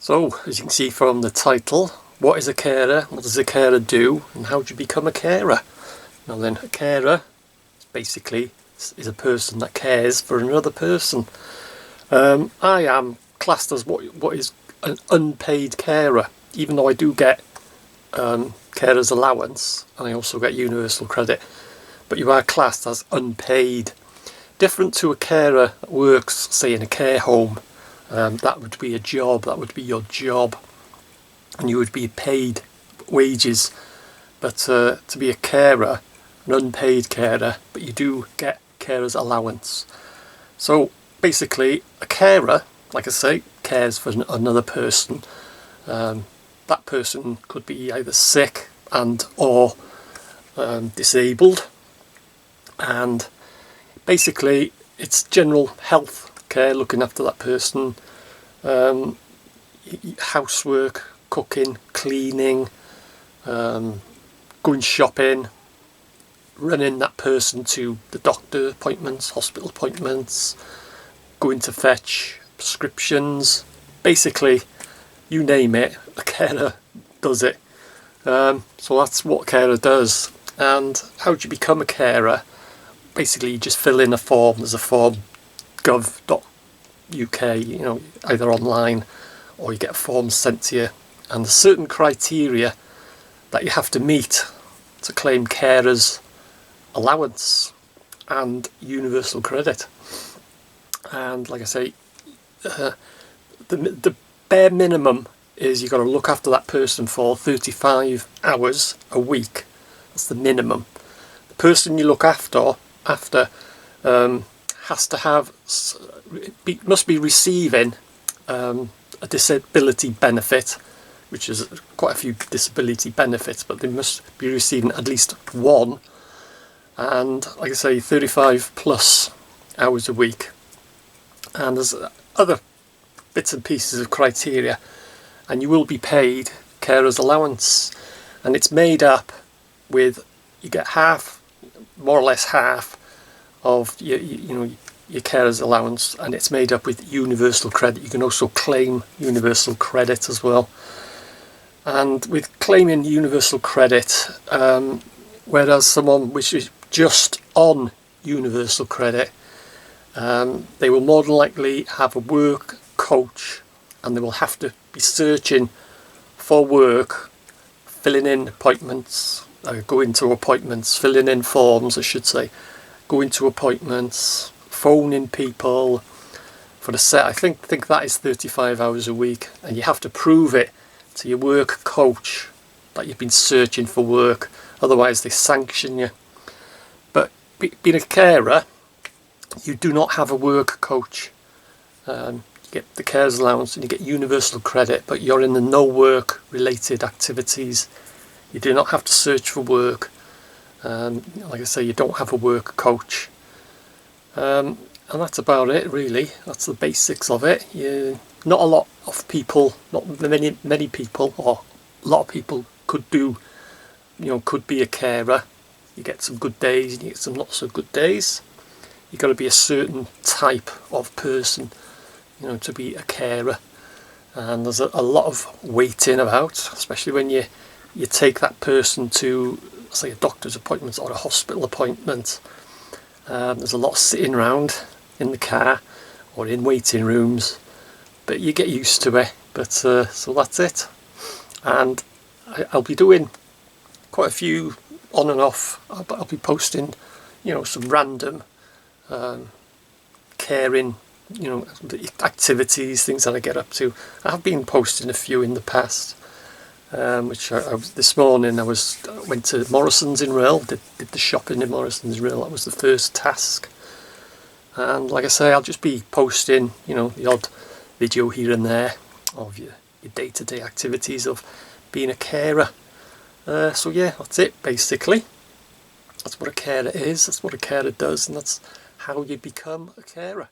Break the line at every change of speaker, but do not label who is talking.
So, as you can see from the title, what is a carer, what does a carer do, and how do you become a carer? Now then, a carer basically is a person that cares for another person. I am classed as what is an unpaid carer, even though I do get carer's allowance and I also get universal credit, but you are classed as unpaid. Different to a carer that works, say, in a care home. That would be a job, that would be your job, and you would be paid wages. But to be a carer, an unpaid carer, but you do get carer's allowance. So basically, a carer, like I say, cares for another person. That person could be either sick and or disabled, and basically it's general health care, looking after that person, housework, cooking, cleaning, going shopping, running that person to the doctor appointments, hospital appointments, going to fetch prescriptions. Basically, you name it, a carer does it. So that's what a carer does. And how do you become a carer? Basically, you just fill in a form. There's a form, gov.uk, either online or you get a form sent to you. And there's certain criteria that you have to meet to claim carer's allowance and universal credit. And like I say, the bare minimum is you've got to look after that person for 35 hours a week. That's the minimum. The person you look after has to have, must be receiving a disability benefit, which is quite a few disability benefits, but they must be receiving at least one, and like I say, 35 plus hours a week. And there's other bits and pieces of criteria, and you will be paid carer's allowance, and it's made up with, you get half, more or less half of your carer's allowance, and it's made up with universal credit. You can also claim universal credit as well. And with claiming universal credit, whereas someone which is just on universal credit, they will more than likely have a work coach, and they will have to be searching for work, filling in appointments, going to appointments, filling in forms, I should say, going to appointments, phoning people for the set. I think that is 35 hours a week, and you have to prove it to your work coach that you've been searching for work, otherwise they sanction you. But being a carer, you do not have a work coach. You get the carer's allowance and you get universal credit, but you're in the no work related activities. You do not have to search for work. Like I say, you don't have a work coach. And that's about it, really. That's the basics of it. Not a lot of people, not many people, or a lot of people could do, could be a carer. You get some good days and you get some not so good days. You've got to be a certain type of person, to be a carer. And there's a lot of waiting about, especially when you take that person to, say, a doctor's appointment or a hospital appointment. There's a lot of sitting around in the car or in waiting rooms, but you get used to it. But so that's it. And I'll be doing quite a few on and off. I'll be posting, some random caring, activities, things that I get up to. I have been posting a few in the past. Which this morning I went to Morrison's in Rail, did the shopping in Morrison's in Rail. That was the first task. And like I say, I'll just be posting, the odd video here and there of your day-to-day activities of being a carer. So yeah, that's it basically. That's what a carer is, that's what a carer does, and that's how you become a carer.